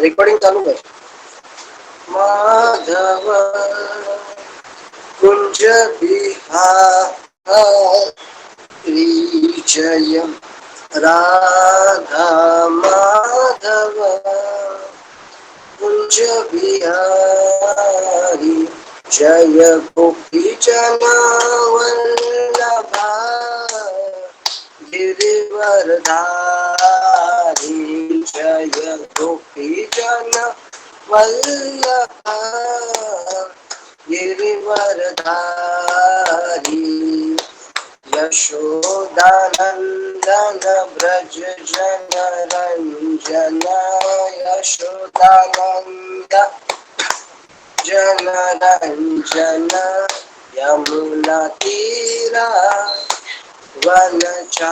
Recording चालू कर. माधव कुंज बिहारी जय राधा माधव कुंज बिहारी जय गोपी वल्लभा गिरिवरधारी जय गोपी वल्लभा गिरिवरधारी यशोदानंदन ब्रज जन रंजन यशोदानंद जन रंजन यमुना तीरा वनचारी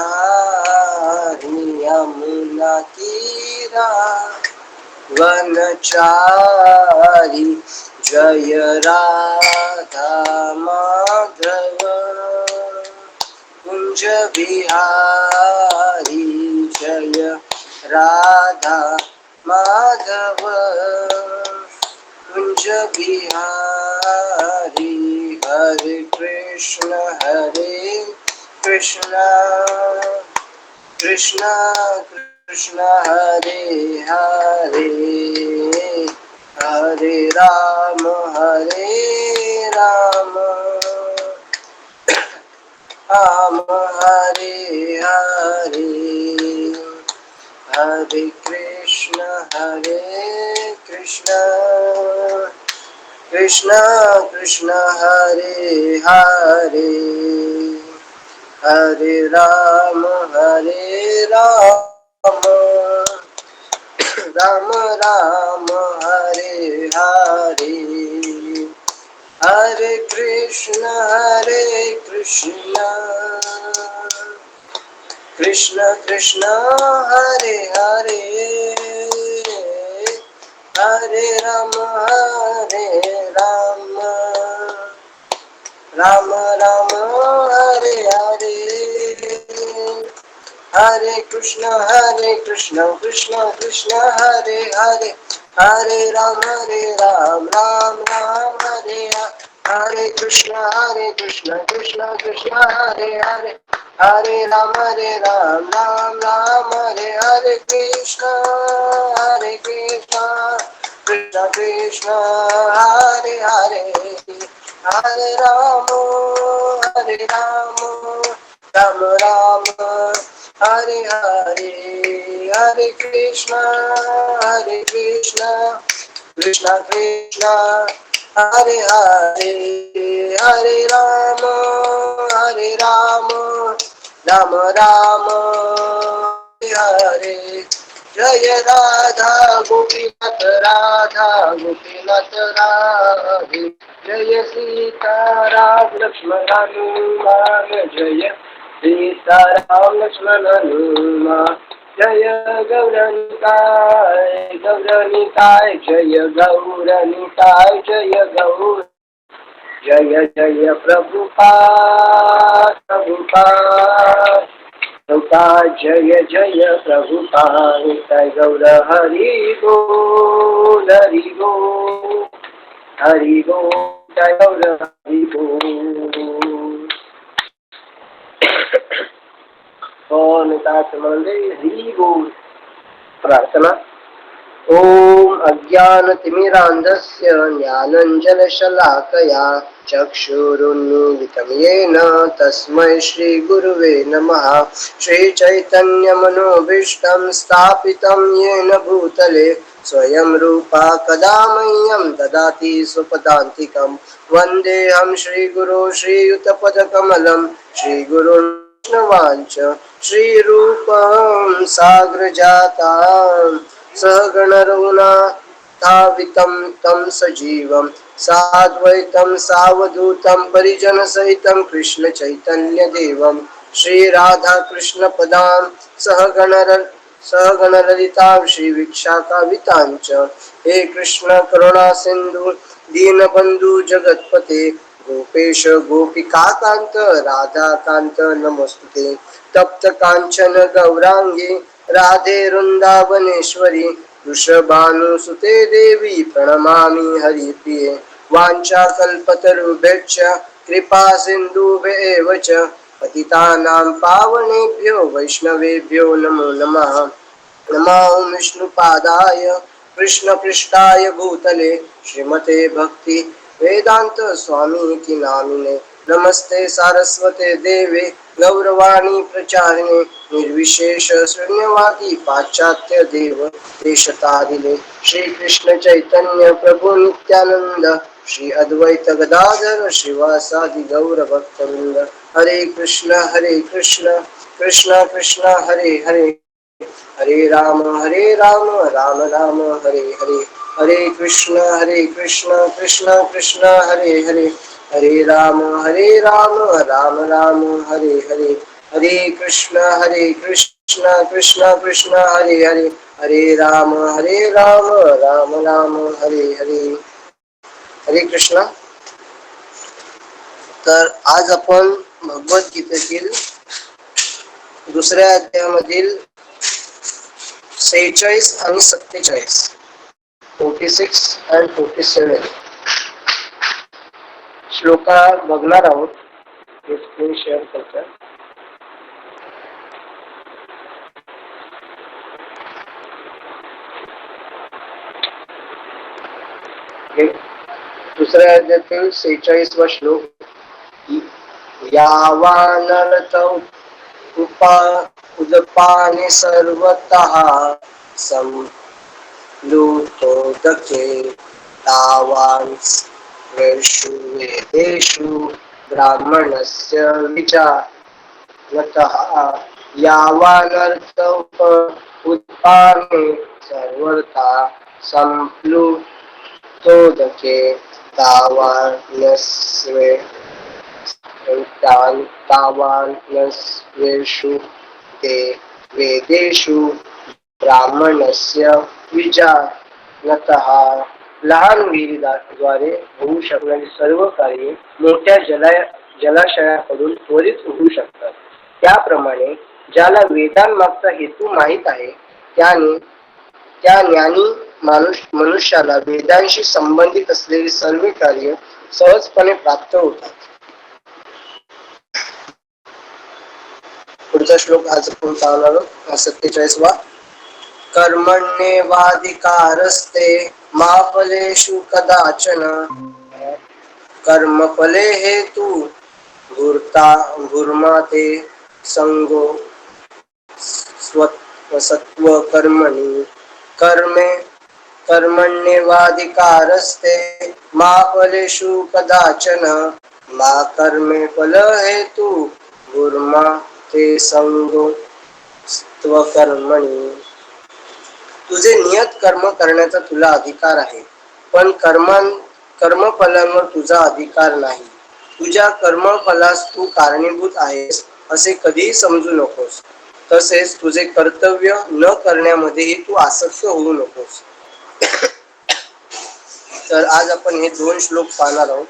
यमुना तीरा वनचारी जय राधा माधव कुंज बिहारी जय राधा माधव कुंज बिहारी हरे कृष्ण कृष्ण कृष्ण हरे हरे हरे राम राम हरे हरे हरे कृष्ण कृष्ण कृष्ण हरे हरे हरे राम राम राम हरे हरे हरे कृष्ण कृष्ण कृष्ण हरे हरे हरे राम राम राम हरे हरे हरे कृष्ण कृष्ण कृष्ण हरे हरे हरे राम राम राम हरे हरे कृष्ण कृष्ण कृष्ण हरे हरे हरे राम राम राम हरे हरे कृष्ण कृष्ण कृष्ण हरे हरे हरे राम राम राम हरे हरे हरे कृष्ण कृष्ण कृष्ण हरे हरे हरे राम राम राम हरे हरे जय राधा गोपीनाथ राधे जय सीताराम लक्ष्मण हनुमान जय सीताराम लक्ष्मण हनुमान जय गौरनिताय जय गौरनिताय जय गौर जय जय प्रभुपाद जय जय प्रभुपाद निताय गौर हरि बोल हरि बोल जय गौर हरि बोल हरि बोल प्रार्थना ओम अज्ञानतिमिरान्धस्य ज्ञानञ्जनशलाकया चक्षुरुन्मीलितं येन तस्मै श्रीगुरुवे नमः श्रीचैतन्यमनोभीष्टं स्थापितं येन भूतले स्वयं रूपा कदा मह्यं ददाति स्वपदान्तिकं वन्देऽहं श्रीगुरो श्रीयुतपदकमलं श्रीगुरुन् वैष्णवांच श्रीरूपं साग्रजातां सहगण रघुनाथान्वितं तं सजीवं साद्वैतं सावधूतं परिजनसहितं कृष्ण चैतन्यदेवं श्रीराधाकृष्णपदां सहगण ललितां श्रीविशाखान्वितांच हे कृष्ण करुणा सिंधु दीनबंधु जगत्पते गोपेश गोपिकान्त राधाकान्त नमोस्तुते तप्त कांचन गौरांगी राधे वृंदावनेश्वरी वृषभानुसुते देवी प्रणमामि हरिप्रिये वाञ्छाकल्पतरुभ्यश्च कृपा सिन्धुभ्येव च पतितानां पावनेभ्यो वैष्णवेभ्यो नमो नमः। नमो विष्णुपादाय कृष्णपृष्ठाय भूतले श्रीमते भक्ति वेदांत स्वामी इति नामिने नमस्ते सारस्वते देवे गौरवाणी प्रचारिणे निर्विशेष शून्यवादी पाश्चात्य देव देशतारिणे श्री कृष्ण चैतन्य प्रभु नित्यानंद श्री अद्वैत गदाधर श्रीवासादि गौर भक्तवृंद हरे कृष्ण कृष्ण कृष्ण हरे हरे हरे राम राम राम हरे हरे हरे कृष्ण कृष्ण कृष्ण हरे हरे हरे राम राम राम हरे हरे हरे कृष्ण कृष्ण कृष्ण हरे हरे हरे राम राम राम हरे हरे हरे कृष्ण। तर आज आपण भगवद्गीतेतील दुसऱ्या अध्यायामधील 46 आणि 47 46 and 47 श्लोका बघणार आहोत. हे स्क्रीन शेअर करतो. दुसऱ्या अध्यायातील 46वा श्लोक. यावानर्थ उदपाने सर्वतः लुतोदके तावान् स्वेषु वेदेषु ब्राह्मणस्य विचारतः यावानर्थ उत्पाने सर्वथा संप्लुतोदके तावान्यस्वेषु ते वेदेषु ब्राह्मणस्य विजानतः. लहान विहिरीद्वारे होऊ शकणारी सर्व कार्ये मोठ्या जलाशयाकडून त्वरित होऊ शकतात. त्याप्रमाणे ज्याला वेदांमागचा हेतू माहीत आहे त्या ज्ञानी मनुष्याला वेदांशी संबंधित असलेली सर्व कार्य सहजपणे प्राप्त होतात. पुढचा श्लोक आज आपण पाहणार आहोत. 47वा. कर्मण्येवाधिकारस्ते मा फलेषु कदाचन कर्मफले हेतु भूर्मा ते संगो सत्व कर्मणि कर्मण्येवाधिकारस्ते मा फलेषु कदाचन मा कर्मे फल हेतु भूर्मा ते संगो स्वकर्मणि. तुझे नियत कर्म करण्याचा तुला अधिकार आहे, पण कर्मफलांवर तुझा अधिकार नाही. तुझ्या कर्मफलास तू कारणीभूत आहेस असे कधीही समजू नकोस. तसेच तुझे कर्तव्य न करण्यामध्येही तू आसक्त होऊ नकोस. तर आज आपण हे 2 श्लोक पाहणार आहोत.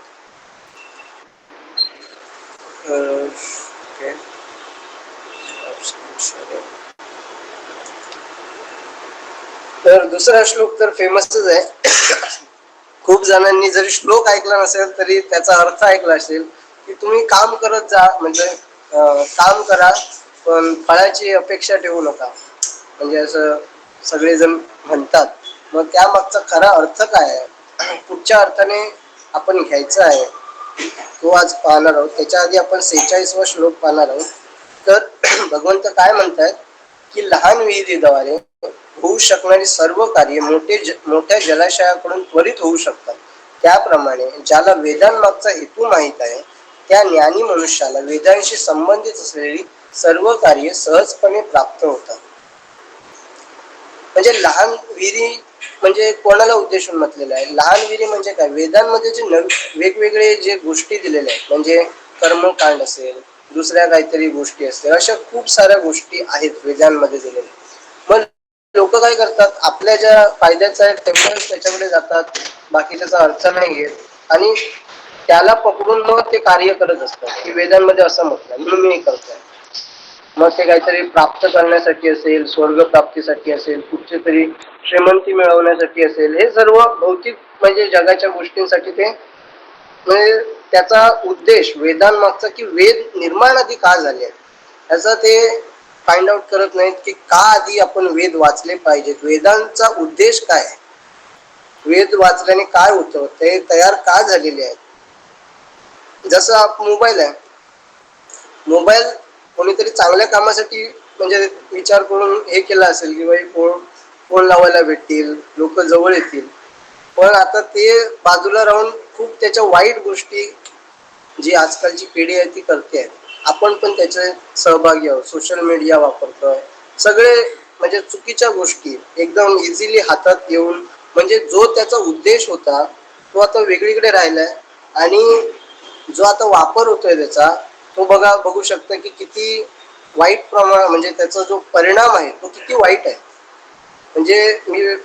तर दुसरा श्लोक तर फेमसच आहे. खूप जणांनी जरी श्लोक ऐकला नसेल तरी त्याचा अर्थ ऐकला असेल की तुम्ही काम करत जा, म्हणजे काम करा पण फळाची अपेक्षा ठेवू नका, म्हणजे असं सगळेजण म्हणतात. मग त्यामागचा खरा अर्थ काय आहे, कुठच्या अर्थाने आपण घ्यायचा आहे तो आज पाहणार आहोत. त्याच्या आधी आपण 46वा श्लोक पाहणार आहोत. तर भगवंत काय म्हणतात की लहान विहिरीद्वारे होऊ शकणारी सर्व कार्य मोठ्या जलाशयाकडून त्वरित होऊ शकतात. त्याप्रमाणे ज्याला वेदांमागचा हेतू माहीत आहे त्या ज्ञानी मनुष्याला वेदांशी संबंधित असलेली सर्व कार्य सहजपणे प्राप्त होतात. म्हणजे लहान विहिरी म्हणजे कोणाला उद्देशून म्हटलेलं आहे? लहान विहिरी म्हणजे काय? वेदांमध्ये जे वेगवेगळे जे गोष्टी दिलेल्या आहेत, म्हणजे कर्मकांड असेल, दुसऱ्या काहीतरी गोष्टी असतील, अशा खूप साऱ्या गोष्टी आहेत वेदांमध्ये दिलेल्या. मग लोक काय करतात, आपल्या ज्या फायद्याचा आहे तेवढंच त्याच्याकडे जातात, बाकी त्याचा अर्थ नाही घेत आणि त्याला पकडून मग ते कार्य करत असतात की वेदांमध्ये असं म्हटलं म्हणून मी करतोय. मग ते काहीतरी प्राप्त करण्यासाठी असेल, स्वर्ग प्राप्तीसाठी असेल, कुठची तरी श्रीमंती मिळवण्यासाठी असेल, हे सर्व भौतिक म्हणजे जगाच्या गोष्टींसाठी ते म्हणजे त्याचा उद्देश वेदांमागचा की वेद निर्माण आधी का झाले याचा ते फाइंड आउट करत नाहीत की का आधी आपण वेद वाचले पाहिजेत, वेदांचा उद्देश काय आहे, वेद वाचल्याने काय होतं, ते तयार का झालेले आहेत. जसं मोबाईल आहे, मोबाईल कोणीतरी चांगल्या कामासाठी म्हणजे विचार करून हे केला असेल की बाई फोन लावायला भेटतील, लोक जवळ येतील, पण आता ते बाजूला राहून खूप त्याच्या वाईट गोष्टी जी आजकालची पिढी आहे ती करते आहे. आपण पण त्याचे सहभागी आहोत, सोशल मीडिया वापरतोय, सगळे म्हणजे चुकीच्या गोष्टी एकदम इझिली हातात येऊन म्हणजे जो त्याचा उद्देश होता तो आता वेगळीकडे राहिलाय. आणि जो आता वापर होतोय त्याचा तो बघू शकता की किती वाईट प्रमाण म्हणजे त्याचा जो परिणाम आहे तो किती वाईट आहे. म्हणजे मी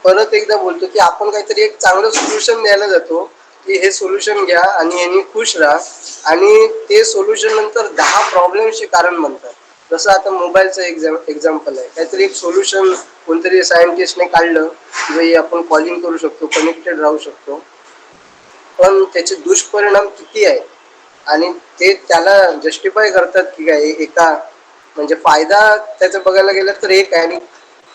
परत एकदा बोलतो की आपण काहीतरी एक चांगलं सोल्युशन द्यायला जातो की हे सोल्युशन घ्या आणि यांनी खुश राहा, आणि ते सोल्युशन नंतर 10 प्रॉब्लेम्सचे कारण बनतात. जसं आता मोबाईलचं एक्झाम्पल आहे, काहीतरी एक सोल्युशन कोणतरी सायंटिस्टने काढलं की आपण कॉलिंग करू शकतो, कनेक्टेड राहू शकतो, पण त्याचे दुष्परिणाम किती आहेत आणि ते त्याला जस्टिफाय करतात की काय एका म्हणजे फायदा त्याचा बघायला गेलं तर एक आहे आणि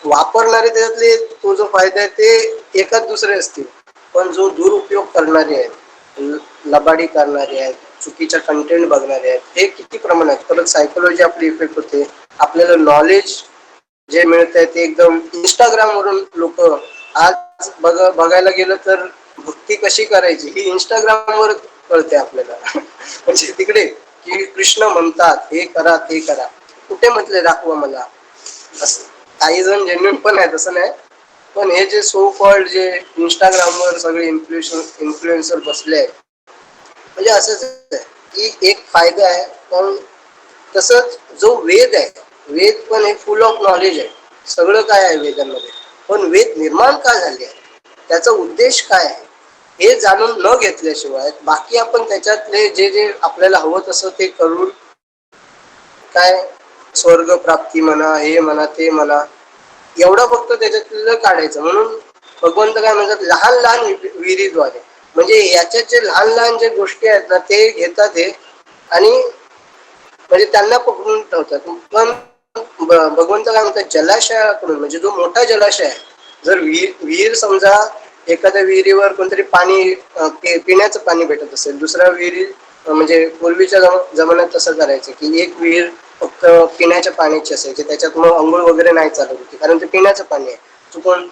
वापरणारे त्याच्यातले तो जो फायदा आहे ते एकाच दुसरे असतील, पण जो दुरुपयोग करणारे आहेत, लबाडी करणारे आहेत, चुकीच्या कंटेंट बघणारे आहेत, हे किती प्रमाणात. परत सायकोलॉजी आपली इफेक्ट होते, आपल्याला नॉलेज जे मिळतंय ते एकदम इंस्टाग्रामवरून लोक आज बघायला गेलं तर भक्ती कशी करायची ही इंस्टाग्रामवर कळते आपल्याला. म्हणजे तिकडे की कृष्ण म्हणतात हे करा ते करा, कुठे म्हटले दाखवा मला. असं काही जण जेन्युइन पण आहे, तसं नाही, पण हे जे सो कॉल्ड जे इंस्टाग्रामवर सगळे इन्फ्लुएन्सर बसले आहेत म्हणजे असंच आहे की एक फायदा आहे, पण तसंच जो वेद आहे, वेद पण हे फुल ऑफ नॉलेज आहे, सगळं काय आहे वेदांमध्ये, पण वेद निर्माण का झाले आहे, त्याचा उद्देश काय आहे हे जाणून न घेतल्याशिवाय बाकी आपण त्याच्यातले जे जे आपल्याला हवं तसं ते करून काय स्वर्ग प्राप्ती म्हणा, हे म्हणा ते म्हणा, एवढं फक्त त्याच्यातलं काढायचं. म्हणून भगवंत काय म्हणतात, लहान लहान विहिरीद्वारे म्हणजे याच्यात जे लहान लहान जे गोष्टी आहेत ना ते घेतात हे आणि म्हणजे त्यांना पकडून ठेवतात. पण भगवंत काय म्हणतात, जलाशयाकडून म्हणजे जो मोठा जलाशय आहे, जर विहीर समजा एखाद्या विहिरीवर कोणतरी पाणी पिण्याचं पाणी भेटत असेल, दुसऱ्या विहिरी म्हणजे पूर्वीच्या जमान्यात तसं करायचं की एक विहीर फक्त पिण्याच्या पाण्याची असायची, त्याच्यात मग अंघोळ वगैरे नाही चालत होती कारण ते पिण्याचं पाणी आहे. चुकून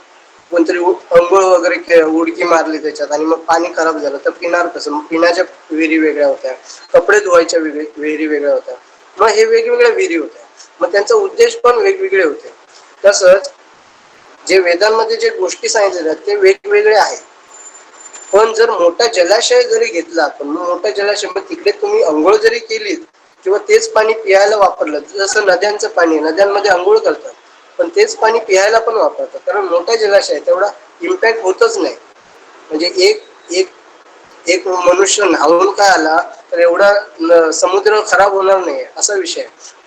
कोणतरी अंघोळ वगैरे उडकी मारली त्याच्यात आणि मग पाणी खराब झालं तर पिणार कसं, मग पिण्याच्या विहिरी वेगळ्या होत्या, कपडे धुवायच्या विहिरी वेगळ्या होत्या, मग हे वेगवेगळ्या विहिरी होत्या, मग त्यांचा उद्देश पण वेगवेगळे होते. तसंच जे वेदांमध्ये जे गोष्टी सांगितल्या ते वेगवेगळे आहेत, पण जर मोठा जलाशय जरी घेतला आपण, मोठा जलाशय मग तिकडे तुम्ही अंघोळ जरी केलीत किंवा तेच पाणी पियायला वापरलं, जसं नद्यांचं पाणी, नद्यांमध्ये अंघोळ करतात पण तेच पाणी पियायला पण वापरतात, कारण मोठा जलाशय तेवढा इम्पॅक्ट होतच नाही. म्हणजे एक एक एक मनुष्य न्हावून काय आला तर एवढा समुद्र खराब होणार नाही असा विषय.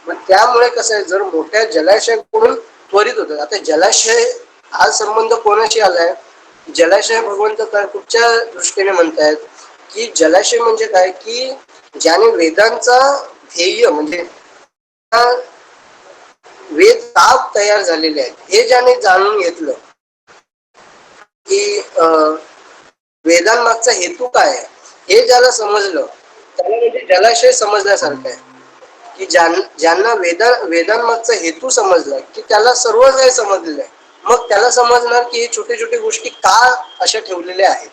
मग त्यामुळे कसं आहे, जर मोठ्या जलाशयाकडून त्वरित होतं. आता जलाशय हा संबंध कोणाशी आलाय, जलाशय भगवंत कुठच्या दृष्टीने म्हणतायत की जलाशय म्हणजे काय की ज्याने वेदांचा ध्येय म्हणजे वेद ताप तयार झालेले आहेत हे ज्याने जाणून घेतलं की वेदांमागचा हेतू काय आहे हे ज्याला समजलं त्याला म्हणजे जलाशय समजल्यासारखं आहे की ज्यांना वेदांमागचा हेतू समजला की त्याला सर्व काही समजलेलं आहे. मग त्याला समजणार की छोटे छोटे गोष्टी का अशा ठेवलेल्या आहेत,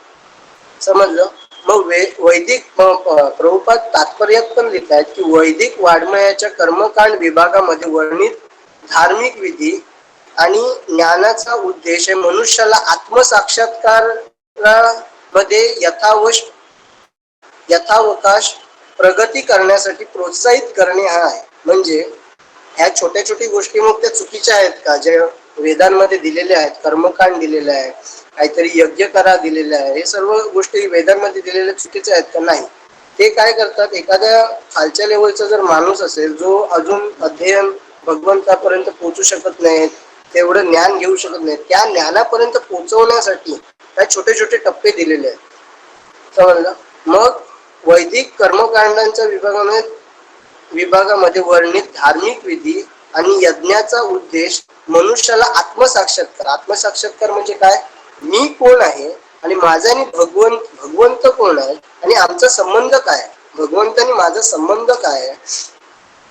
समजलं. मग वैदिक प्रभुपाद तात्पर्यात पण लिहितात की वैदिक वाङ्मयाच्या कर्मकांड विभागामध्ये वर्णित धार्मिक विधी आणि ज्ञानाचा उद्देश आहे मनुष्याला आत्मसाक्षात्कारामध्ये यथावकाश प्रगती करण्यासाठी प्रोत्साहित करणे हा आहे. म्हणजे ह्या छोट्या छोट्या गोष्टी मग त्या चुकीच्या आहेत का, जे वेदांमध्ये दिलेले आहेत, कर्मकांड दिलेले आहे, काहीतरी यज्ञ करा दिलेले आहे, हे सर्व गोष्टी वेदांमध्ये दिलेल्या चुकीच्या आहेत का, नाही. ते काय करतात, एखाद्या खालच्या लेवलचा जर माणूस असेल जो अजून अध्ययन भगवंतापर्यंत पोहोचू शकत नाही, तेवढं ज्ञान घेऊ शकत नाही, त्या ज्ञानापर्यंत पोहोचवण्यासाठी काय छोटे छोटे टप्पे दिलेले आहेत, समजलं. मग वैदिक कर्मकांडांच्या विभागामध्ये वर्णित धार्मिक विधी आणि यज्ञाचा उद्देश मनुष्याला आत्मसाक्षात्कार म्हणजे काय, मी कोण आहे आणि माझा आणि भगवंत कोण आहे आणि आमचा संबंध काय, भगवंत आणि माझा संबंध काय आहे,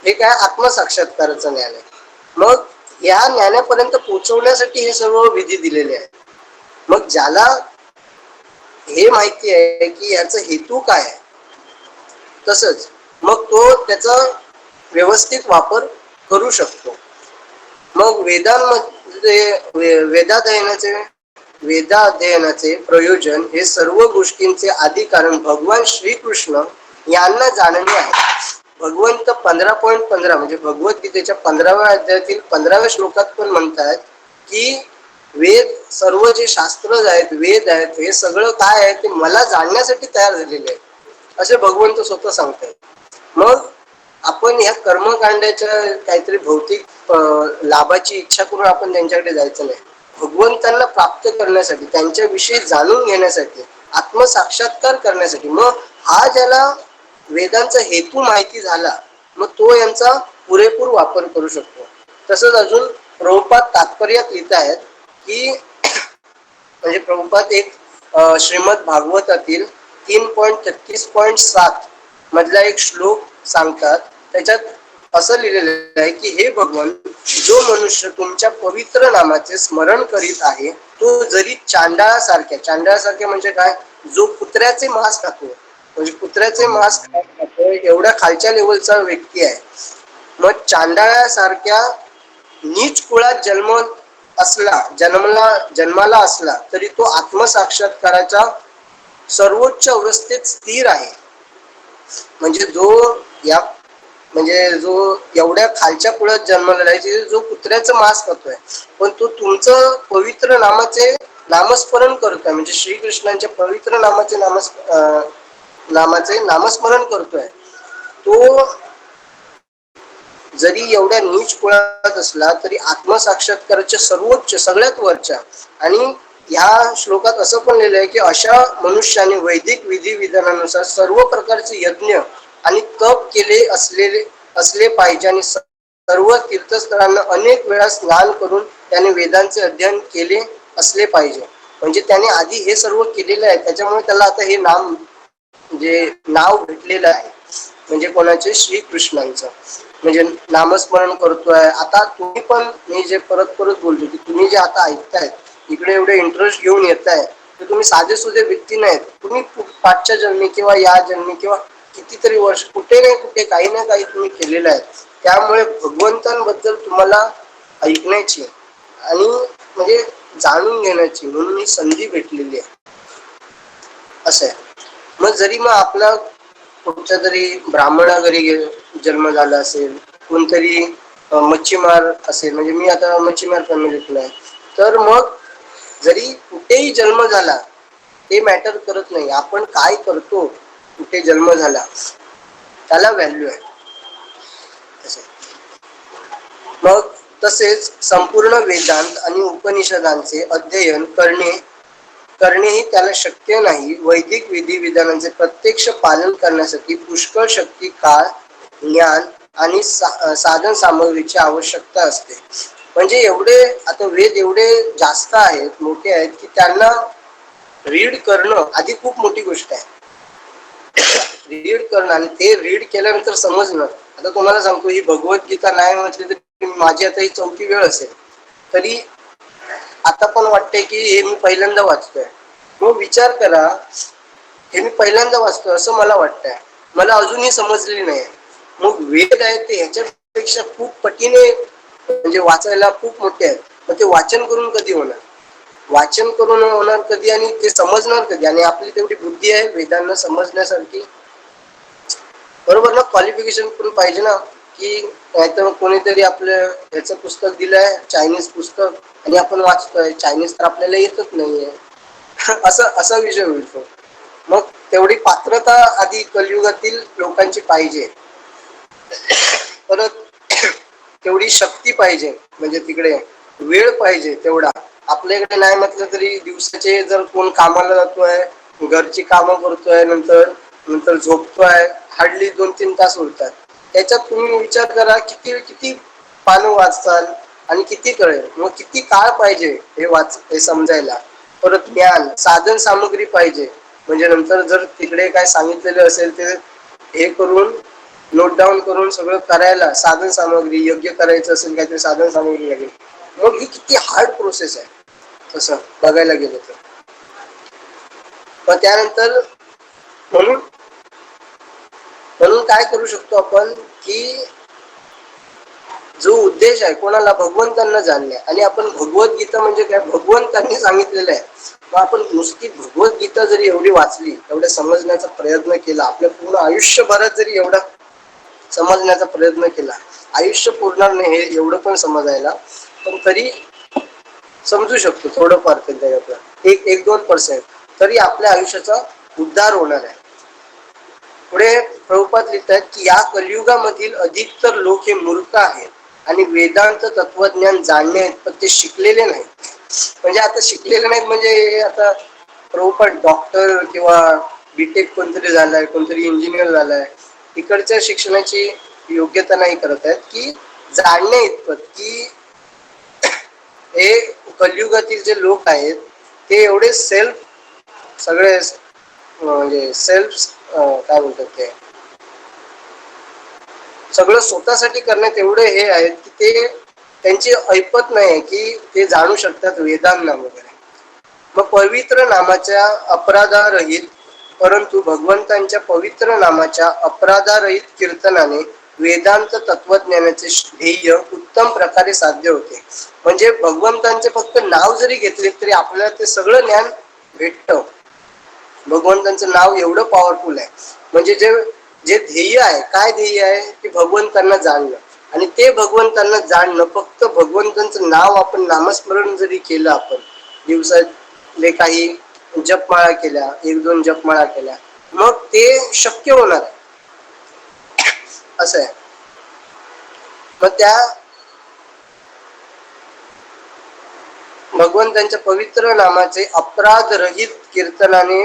हे काय आत्मसाक्षात्काराचं ज्ञान आहे. मग या ज्ञानापर्यंत पोहोचवण्यासाठी हे सर्व विधी दिलेले आहेत. मग ज्याला हे माहिती आहे की याचा हेतू काय आहे, तसंच मग तो त्याचा व्यवस्थित वापर करू शकतो. मग वेदाध्ययनाचे प्रयोजन हे सर्व गोष्टींचे आदी कारण भगवान श्रीकृष्ण यांना जाणणे आहे. भगवंत 15.15 म्हणजे भगवद्गीतेच्या 15व्या अध्यायातील 15व्या श्लोकात पण म्हणतात की वेद, सर्व जे शास्त्र आहेत, वेद आहेत, हे सगळं काय आहे ते मला जाणण्यासाठी तयार झालेले आहे, असे भगवंत स्वतः सांगतात. मग आपण या कर्मकांडाच्या काहीतरी भौतिक लाभाची इच्छा करून आपण त्यांच्याकडे जायचं नाही. भगवंतांना प्राप्त करण्यासाठी, त्यांच्याविषयी जाणून घेण्यासाठी, आत्मसाक्षात्कार करण्यासाठी. मग हा ज्याला वेदांचा हेतू माहिती झाला, मग तो यांचा पुरेपूर वापर करू शकतो. तसंच अजून प्रभुपाद तात्पर्यात लिहित आहेत की म्हणजे प्रभुपाद एक श्रीमद भागवतातील 3.33.7 मधला एक श्लोक सांगतात. त्याच्यात असं लिहिलेलं आहे की हे भगवान, जो मनुष्य तुमच्या पवित्र नामाचे स्मरण करीत आहे तो जरी चांडाळासारख्या म्हणजे काय, जो कुत्र्याचे मांस खातो, म्हणजे कुत्र्याचे मांस खातो एवढ्या खालच्या लेवलचा व्यक्ती आहे. मग चांडाळासारख्या नीच कुळात जन्माला असला तरी तो आत्मसाक्षात्काराच्या सर्वोच्च अवस्थेत स्थिर आहे. म्हणजे जो एवढ्या खालच्या कुळात जन्मलेला आहे, जो कुत्र्याचं मांस खातोय, पण तो तुमचं पवित्र नामस्मरण करतोय, म्हणजे श्रीकृष्णांच्या पवित्र नामाचे नामस्मरण करतोय, तो जरी एवढ्या नीच कुळात असला तरी आत्मसाक्षात्काराच्या सर्वोच्च सगळ्यात वरच्या. आणि ह्या श्लोकात असं पण लिहिलं आहे की अशा मनुष्याने वैदिक विधी विधानानुसार सर्व प्रकारचे यज्ञ आणि तप केले असले पाहिजे आणि सर्व तीर्थस्थळांना अनेक वेळा स्नान करून त्याने वेदांचे अध्ययन केले असले पाहिजे. म्हणजे त्याने आधी हे सर्व केलेलं आहे, त्याच्यामुळे त्याला आता हे नाव भेटलेलं आहे. म्हणजे कोणाचे, श्रीकृष्णांचं. म्हणजे नामस्मरण करतोय. आता तुम्ही पण, मी जे परत बोलतो की तुम्ही जे आता ऐकताय, इकडे एवढे इंटरेस्ट घेऊन येताय, तर तुम्ही साधे सुधे व्यक्ती नाहीत. तुम्ही पाठच्या जन्मी किंवा या जन्मी किंवा कितीतरी वर्ष कुठे नाही कुठे काही ना काही तुम्ही केलेलं आहे. त्यामुळे भगवंतांबद्दल तुम्हाला ऐकण्याची आणि म्हणजे जाणून घेण्याची म्हणून ही संधी भेटलेली आहे, असं आहे. मग जरी आपला कुठच्या तरी ब्राह्मणा घरी जन्म झाला असेल, कोणतरी मच्छीमार असेल, म्हणजे मी आता मच्छीमार फॅमिलीतला आहे, तर मग जरी कुठेही जन्म झाला ते मॅटर करत नाही. आपण काय करतो, कुठे जन्म झाला, त्याला व्हॅल्यू आहे. मग तसेच संपूर्ण वेदांत आणि उपनिषदांचे अध्ययन करणेही त्याला शक्य नाही. वैदिक विधी विधानांचे प्रत्यक्ष पालन करण्यासाठी पुष्कळ शक्ती, काळ, ज्ञान आणि साधन सामग्रीची आवश्यकता असते. म्हणजे एवढे आता वेद एवढे जास्त आहेत, मोठे आहेत, की त्यांना रीड करणं आधी खूप मोठी गोष्ट आहे. रीड करणं आणि ते रीड केल्यानंतर समजणं. आता तुम्हाला सांगतो, ही भगवद्गीता नाही म्हटली तरी माझी आता ही 4थी वेळ असेल, तरी आता पण वाटतंय की हे मी पहिल्यांदा वाचतोय. मग विचार करा, हे मी पहिल्यांदा वाचतोय असं मला वाटतंय, मला अजूनही समजलेली नाही. मग वेद आहे ते ह्याच्यापेक्षा खूप पटीने म्हणजे वाचायला खूप मोठे आहेत. मग ते वाचन करून कधी होणार कधी आणि ते समजणार कधी? आणि आपली तेवढी बुद्धी आहे वेदांना समजण्यासारखी, बरोबर ना? क्वालिफिकेशन पण पाहिजे ना, की नाहीतर कोणीतरी आपलं याचं पुस्तक दिलंय, चायनीज पुस्तक, आणि आपण वाचतोय. चायनीज तर आपल्याला येतच नाहीये. असा विषय होईल तो. मग तेवढी पात्रता आधी कलियुगातील लोकांची पाहिजे. परत तेवढी शक्ती पाहिजे, म्हणजे तिकडे वेळ पाहिजे तेवढा. आपल्याकडे नाही म्हटलं तरी दिवसाचे जर कोण कामाला जातोय, घरची कामं करतोय, नंतर नंतर झोपतोय, हार्डली 2-3 तास उरतात. त्याच्यात तुम्ही विचार करा किती किती पानं वाचताल आणि किती कळेल. मग किती काळ पाहिजे हे समजायला. परत ज्ञान, साधन सामग्री पाहिजे. म्हणजे नंतर जर तिकडे काय सांगितलेले असेल ते हे करून नोट डाऊन करून सगळं करायला साधन सामग्री, योग्य करायचं असेल काहीतरी साधन सामग्री लागेल. मग ही किती हार्ड प्रोसेस आहे तसं बघायला गेलं तर. मग त्यानंतर म्हणून काय करू शकतो आपण की जो उद्देश आहे कोणाला, भगवंतांना जाणणे. आणि आपण भगवद्गीता म्हणजे काय, भगवंतांनी सांगितलेलं आहे. मग आपण नुसती भगवद्गीता जरी एवढी वाचली, एवढं समजण्याचा प्रयत्न केला, आपल्या पूर्ण आयुष्यभरात जरी एवढा समजण्याचा प्रयत्न केला, आयुष्य पुरणार नाही हे एवढं पण समजायला, पण तरी समजू शकतो थोडंफार त्याच्यातलं 1-2% तरी आपल्या आयुष्याचा उद्धार होणार आहे. पुढे प्रभुपाद लिहितात की या कलियुगामधील अधिकतर लोक हे मूर्ख आहेत आणि वेदांत तत्वज्ञान जाणणे पण ते शिकलेले नाहीत. म्हणजे आता शिकलेले नाहीत म्हणजे आता प्रभुपाद डॉक्टर किंवा बीटेक कोणतरी झालाय, कोणतरी इंजिनियर झालाय, इकडच्या शिक्षणाची योग्यता नाही करत आहेत की जाणणे इतपत की हे कलियुगातील जे लोक आहेत ते एवढे सेल्फ सगळे म्हणजे सेल्फ काय बोलतात ते सगळं स्वतःसाठी करण्यात एवढे हे आहेत की ते त्यांची ऐपत नाही की ते जाणू शकतात वेदांना वगैरे. मग पवित्र नामाच्या अपराधारहित परंतु भगवंतांच्या पवित्र नामाच्या अपराधारहित कीर्तनाने वेदांत तत्वज्ञानाचे ध्येय उत्तम प्रकारे साध्य होते. म्हणजे भगवंतांचे फक्त नाव जरी घेतले तरी आपल्याला ते सगळं ज्ञान भेटतं. भगवंतांचं नाव एवढं पॉवरफुल आहे. म्हणजे जे ध्येय आहे, काय ध्येय आहे की भगवंतांना जाणणं. आणि ते भगवंतांना जाणणं फक्त भगवंतांचं नाव आपण नामस्मरण जरी केलं, आपण दिवसातले काही जपमाळा केल्या, 1-2 जपमाळा केल्या, मग ते शक्य होणार आहे. असं आहे. मग त्या भगवंतांच्या पवित्र नामाचे अपराधरहित कीर्तनाने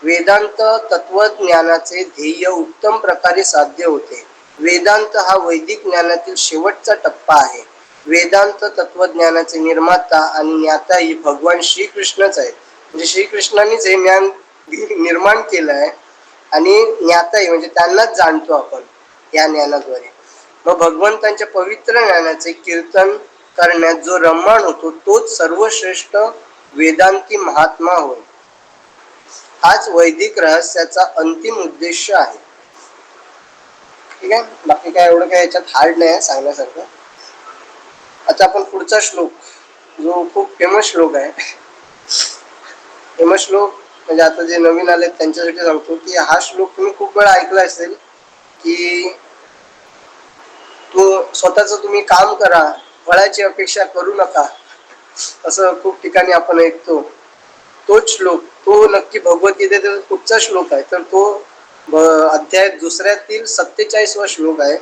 वेदांत तत्वज्ञानाचे ध्येय उत्तम प्रकारे साध्य होते. वेदांत हा वैदिक ज्ञानातील शेवटचा टप्पा आहे. वेदांत तत्वज्ञानाचे निर्माता आणि ज्ञाताही भगवान श्रीकृष्णच आहेत. म्हणजे श्रीकृष्णांनीच हे ज्ञान निर्माण केलं आहे आणि ज्ञाताही म्हणजे त्यांनाच जाणतो आपण या ज्ञानाद्वारे. मग भगवंतांच्या पवित्र ज्ञानाचे कीर्तन करण्यात जो रममाण होतो तोच सर्वश्रेष्ठ वेदांती महात्मा होय. हाच वैदिक रहस्याचा अंतिम उद्देश आहे. ठीक आहे, बाकी काय एवढं काय याच्यात हार्ड नाही आहे सांगण्यासारखं. आता आपण पुढचा श्लोक, जो खूप फेमस श्लोक आहे, फेमस श्लोक म्हणजे आता जे नवीन आले त्यांच्यासाठी सांगतो की हा श्लोक तुम्ही खूप वेळा ऐकला असेल की स्वतःच तुम्ही काम करा, फळाची अपेक्षा करू नका, असं खूप ठिकाणी आपण ऐकतो. तोच श्लोक, तो नक्की भगवद्गीतेचा कुठचा श्लोक आहे तर तो अध्याय 2 47वा श्लोक आहे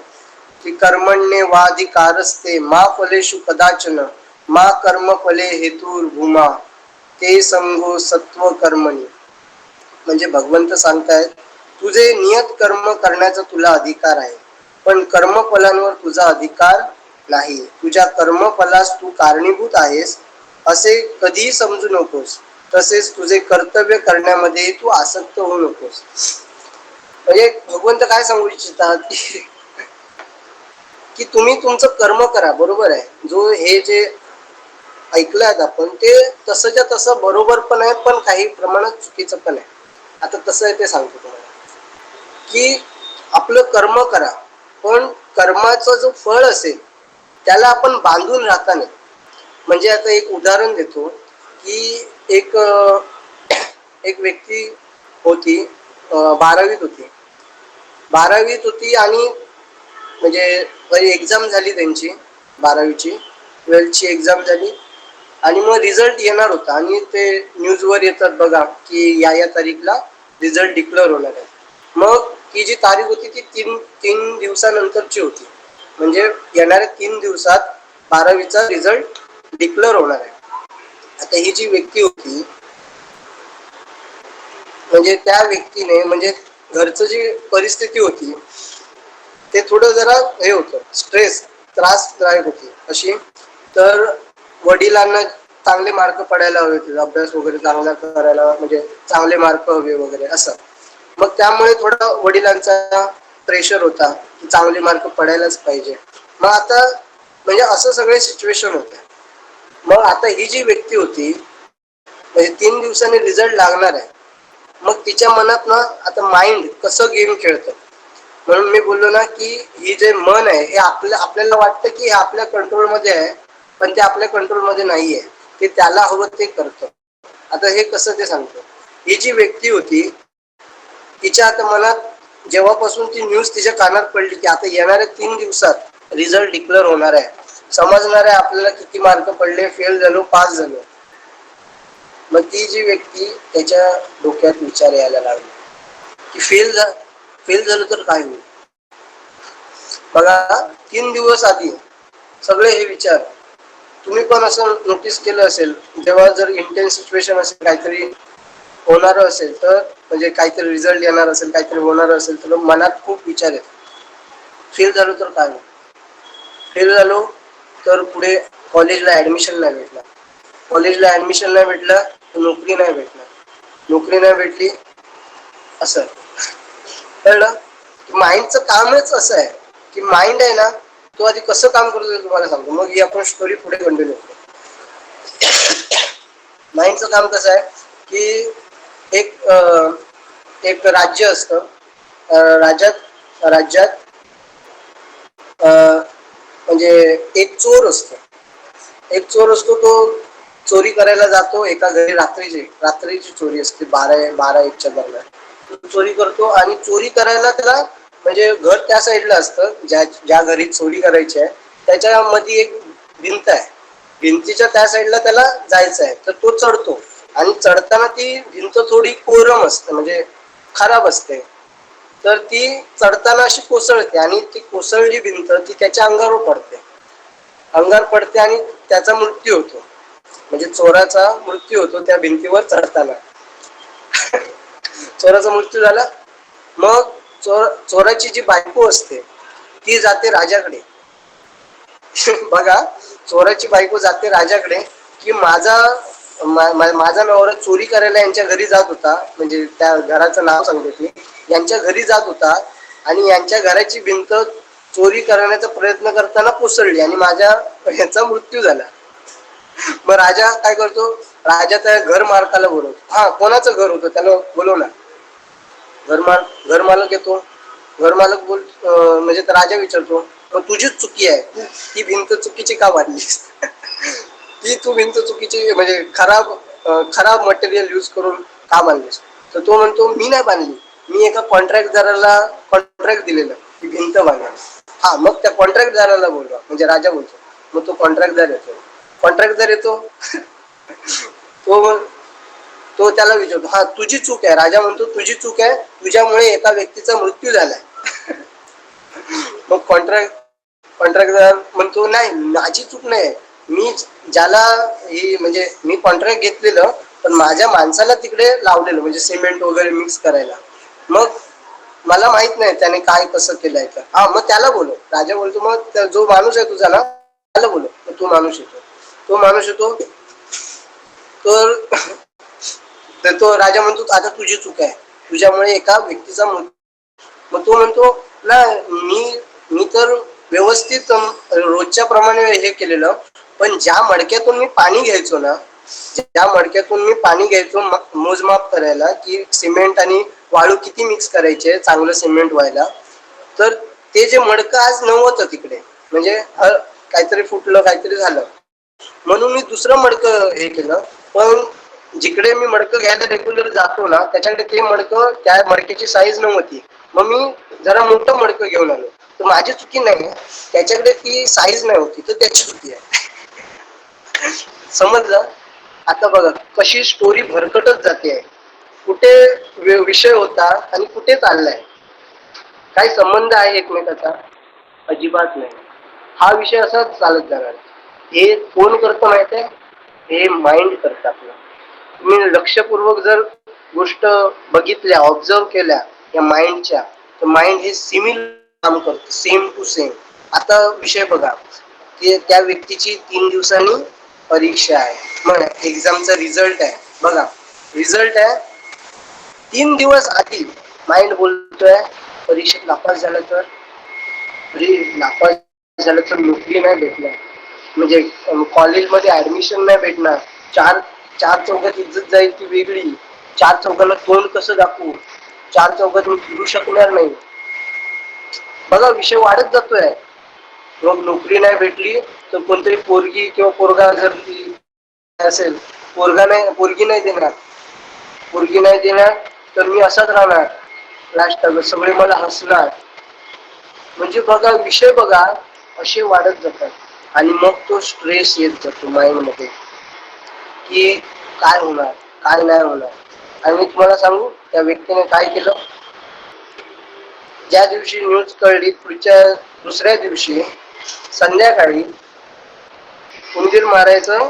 की कर्मण्ये वाधिकारस्ते मा फलेषु कदाचन मा कर्म फले हेतुर्भूमा ते संगो सत्व कर्मणी. म्हणजे भगवंत सांगतायत तुझे नियत कर्म करण्याचा तुला अधिकार आहे, पण कर्मफलांवर तुझा अधिकार नाही. तुझ्या कर्मफलास तू कारणीभूत आहेस असे कधीही समजू नकोस. तसेच तुझे कर्तव्य करण्यामध्ये तू आसक्त होऊ नकोस. म्हणजे भगवंत काय सांगू इच्छितात की तुम्ही तुमचं कर्म करा, बरोबर आहे. जो हे जे ऐकलं आपण ते तसंच्या तसं बरोबर पण आहे, पण काही प्रमाणात चुकीचं पण आहे. आता तसं आहे ते सांगतो तुम्हाला की आपलं कर्म करा, पण कर्माचं जो फळ असेल त्याला आपण बांधून राहता नाही. म्हणजे आता एक उदाहरण देतो की एक व्यक्ती होती, 12वीत होती आणि म्हणजे एक्झाम झाली त्यांची 12वीची, 12ची एक्झाम झाली आणि मग रिझल्ट येणार होता आणि ते न्यूजवर येतात बघा की या तारीखला रिझल्ट डिक्लेअर होणार आहे. मग ती जी तारीख होती ती तीन दिवसानंतरची होती. म्हणजे येणाऱ्या 3 दिवसात 12वीचा रिझल्ट डिक्लेअर होणार आहे. आता ही जी व्यक्ती होती, म्हणजे त्या व्यक्तीने म्हणजे घरचं जी परिस्थिती होती ते थोडं जरा हे होतं, स्ट्रेस त्रासदायक होती. अशी तर वडिलांना चांगले मार्क पडायला हवे होते, अभ्यास वगैरे चांगला करायला, म्हणजे चांगले मार्क हवे वगैरे असं. मग त्यामुळे थोडा वडिलांचा प्रेशर होता की चांगले मार्क पडायलाच पाहिजे. मग आता म्हणजे असं सगळे सिच्युएशन होते. मग आता ही जी व्यक्ती होती, म्हणजे 3 दिवसांनी रिझल्ट लागणार आहे, मग तिच्या मनात ना आता माइंड कसं गेम खेळतं. म्हणून मी बोललो ना की ही जे मन आहे हे आपल्याला वाटतं की हे आपल्या कंट्रोलमध्ये आहे, पण ते आपल्या कंट्रोलमध्ये नाहीये. ते त्याला हवं ते करतं. आता हे कसं ते सांगतो. ही जी व्यक्ती होती तिच्या आता मनात जेव्हापासून ती न्यूज तिच्या कानात पडली की आता येणाऱ्या 3 दिवसात रिझल्ट डिक्लेअर होणार आहे, समजणार आहे आपल्याला किती मार्क पडले, फेल झालो पास झालो. मग ती जी व्यक्ती त्याच्या डोक्यात विचार यायला लागले की फेल झालं तर काय होईल. बघा 3 दिवस आधी सगळे हे विचार. तुम्ही पण असं नोटीस केलं असेल, जेव्हा जर इंटेन्स सिच्युएशन असेल, काहीतरी होणार असेल तर, म्हणजे काहीतरी रिझल्ट येणार असेल, काहीतरी होणार असेल तर मनात खूप विचार येतात. फेल झालो तर काय होईल, फेल झालो तर पुढे कॉलेजला ऍडमिशन नाही भेटणार, कॉलेजला ऍडमिशन नाही भेटलं तर नोकरी नाही भेटणार, नोकरी नाही भेटली असं. कळलं. माइंडचं कामच असं आहे की माइंड आहे ना, तो आधी कसं काम करतो तुम्हाला सांगतो, मग ही आपण स्टोरी पुढे कंटिन्यू करतो. माइंडचं काम कसं आहे की एक राज्य असतं. राज्यात म्हणजे एक चोर असतो. एक चोर असतो, तो चोरी करायला जातो एका घरी. रात्रीची चोरी असते, 12-1च्या दरम्यान चोरी करतो. आणि चोरी करायला त्याला म्हणजे घर त्या साईडला असतं ज्या घरी चोरी करायची आहे त्याच्यामध्ये एक भिंत आहे. भिंतीच्या त्या साईडला त्याला जायचं आहे, तर तो चढतो. आणि चढताना ती भिंत थोडी कोरम असते, म्हणजे खराब असते. तर ती चढताना अशी कोसळते आणि ती कोसळली भिंत ती त्याच्या अंगावर पडते आणि त्याचा मृत्यू होतो. म्हणजे चोराचा मृत्यू होतो त्या भिंतीवर चढताना. चोराचा मृत्यू झाला. मग चोराची जी बायको असते ती जाते राजाकडे. बघा, चोराची बायको जाते राजाकडे की माझा नवरा चोरी करायला यांच्या घरी जात होता, म्हणजे त्या घराचं नाव सांगते ती, यांच्या घरी जात होता आणि यांच्या घराची भिंत चोरी करण्याचा प्रयत्न करताना कोसळली आणि माझ्या याचा मृत्यू झाला. मग राजा काय करतो, राजा त्या घर मालकाला बोलवतो. हा, कोणाचं घर होतं त्याला बोलवणार. घरमालक येतो. घरमालक म्हणजे राजा विचारतो, मग तुझीच चुकी आहे, तू ती भिंत चुकीची का बांधलीस. तू भिंत चुकीची म्हणजे खराब मटेरियल यूज करून का बांधलीस. तर तो म्हणतो मी नाही बांधली, मी एका कॉन्ट्रॅक्टदाराला कॉन्ट्रॅक्ट दिलेलं की भिंत बांधा. हा, मग त्या कॉन्ट्रॅक्टदाराला बोलवा, म्हणजे राजा बोलतो. मग तो कॉन्ट्रॅक्टदार येतो. तो तो त्याला विचारतो, हा तुझी चूक आहे. राजा म्हणतो तुझी चूक आहे, तुझ्यामुळे एका व्यक्तीचा मृत्यू झालाय. मग कॉन्ट्रॅक्टदार म्हणतो नाही, माझी चूक नाही. मी ज्याला म्हणजे मी कॉन्ट्रॅक्ट घेतलेलं, पण माझ्या माणसाला तिकडे लावलेलं, म्हणजे सिमेंट वगैरे मिक्स करायला. मग मला माहित नाही त्याने काय कसं केलंय तर. हा, मग त्याला बोलव. राजा बोलतो मग जो माणूस आहे तुझा ना त्याला बोलव. तो माणूस येतो. तर तो राजा म्हणतो आता तुझी चूक आहे, तुझ्यामुळे एका व्यक्तीचा मृत्यू. मग तो म्हणतो नाही, मी तर व्यवस्थित रोजच्या प्रमाणे हे केलेलं, पण ज्या मडक्यातून मी पाणी घ्यायचो मोजमाप करायला की सिमेंट आणि वाळू किती मिक्स करायचे चांगलं सिमेंट व्हायला, तर ते जे मडकं आज नव्हतं तिकडे, म्हणजे काहीतरी फुटलं, काहीतरी झालं, म्हणून मी दुसरं मडकं हे केलं. पण जिकडे मी मडकं घ्यायला रेग्युलर जातो ना, त्याच्याकडे ते मडकं, त्या मडक्याची साईज नव्हती. मग मी जरा मोठं मडकं घेऊन आलो. तर माझी चुकी नाही, त्याच्याकडे ती साईज नाही होती, तर त्याची चुकी आहे. समजलं. आता बघा कशी स्टोरी भरकटत जाते आहे. कुठे विषय होता आणि कुठे चाललाय, काही संबंध आहे एकमेकाचा? अजिबात नाही. हा विषय असाच चालत जाणार. हे कोण करतं माहित आहे? हे माइंड करतं आपलं. तुम्ही लक्षपूर्वक जर गोष्ट बघितल्या, ऑब्झर्व केल्या या माइंडच्या, तर माइंड हे सिमिलर काम करतं, सेम टू सेम. आता विषय बघा की त्या व्यक्तीची 3 दिवसांनी परीक्षा आहे, मग एक्झामचा रिझल्ट आहे. बघा, रिझल्ट आहे 3 दिवस आधी माइंड बोलतोय परीक्षेत नापास झालं तर, नापास झालं तर नोकरी नाही भेटणार, म्हणजे कॉलेजमध्ये ऍडमिशन नाही भेटणार, चार चार चौकात इज्जत जाईल ती वेगळी, चार चौकाला तोंड कसं दाखवू, चार चौकात मी फिरू शकणार नाही. बघा विषय वाढत जातोय. मग नोकरी नाही भेटली तर कोणतरी पोरगी किंवा पोरगा जर असेल, पोरगी नाही देणार, पोरगी नाही देणार तर मी असाच राहणार, लास्ट सगळे मला हसणार. म्हणजे बघा विषय बघा असे वाढत जातात. आणि मग तो स्ट्रेस येत जातो माइंड मध्ये की काय होणार, काय नाही होणार. आणि मी तुम्हाला सांगू त्या व्यक्तीने काय केलं. ज्या दिवशी न्यूज कळली पुढच्या दुसऱ्या दिवशी संध्याकाळी उंदीर मारायचं,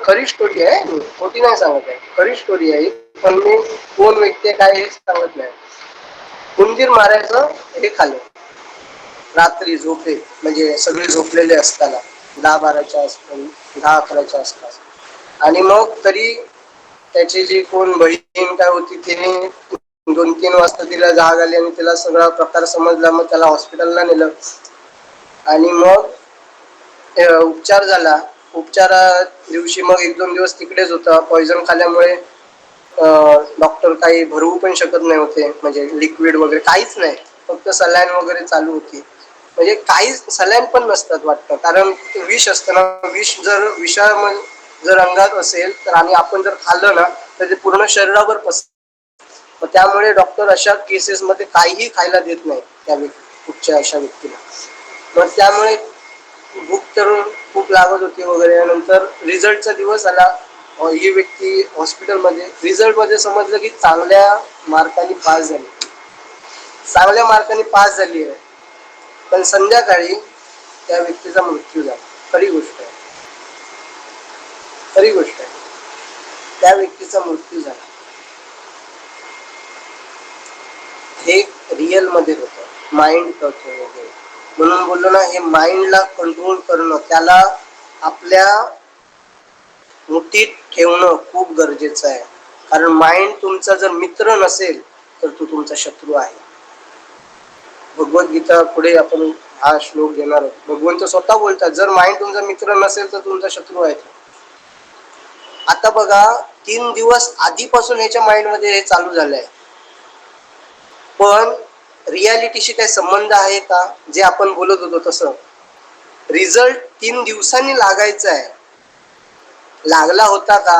खरी स्टोरी आहे, खोटी नाही सांगत आहे, खरी स्टोरी आहे. पण मी कोण व्यक्ती काय हे सांगत नाही. उंदीर मारायचं हे खाल्लं रात्री झोपे, म्हणजे सगळे झोपलेले असताना 10-12च्या आसपास, 10-11च्या आसपास. आणि मग तरी त्याची जी कोण बहीण काय होती तिने 2-3 वाजता तिला जाग आली आणि तिला सगळा प्रकार समजला. मग त्याला हॉस्पिटलला नेलं आणि मग उपचार झाला. उपचारा दिवशी मग 1-2 दिवस तिकडेच होता. पॉइझन खाल्ल्यामुळे डॉक्टर काही भरवू पण शकत नाही होते, म्हणजे लिक्विड वगैरे काहीच नाही, फक्त सलाईन वगैरे चालू होती. म्हणजे काहीच सलाईन पण नसतात वाटतं, कारण विष असतं ना, विषा जर अंगात असेल तर आणि आपण जर खाल्लं ना तर ते पूर्ण शरीरावर पसरतं. त्यामुळे डॉक्टर अशा केसेस मध्ये काहीही खायला देत नाही त्या कुठच्या अशा व्यक्तीला. मग त्यामुळे भूक तर खूप लागत होती वगैरे. नंतर रिझल्टचा दिवस आला, ही व्यक्ती हॉस्पिटलमध्ये. रिझल्ट मध्ये समजलं की चांगल्या मार्कांनी पास झाली, चांगल्या मार्कांनी पास झाली आहे. पण संध्याकाळी त्या व्यक्तीचा मृत्यू झाला. खरी गोष्ट आहे, खरी गोष्ट आहे, त्या व्यक्तीचा मृत्यू झाला. हे रिअल मध्ये होतं, माइंड करतो वगैरे. म्हणून बोललो ना, हे माइंडला कंट्रोल करणं, त्याला आपल्या मुठीत ठेवणं खूप गरजेचं आहे. कारण माइंड तुमचा जर मित्र नसेल तर तो तुमचा शत्रू आहे. भगवद्गीता पुढे आपण हा श्लोक घेणार आहोत. भगवंत स्वतः बोलतात, जर माइंड तुमचा मित्र नसेल तर तुमचा शत्रू आहे. आता बघा 3 दिवस आधीपासून ह्याच्या माइंड मध्ये हे चालू झालंय, पण रियालिटीशी काही संबंध आहे का? जे आपण बोलत होतो तसं रिझल्ट 3 दिवसांनी लागायचा आहे, लागला होता का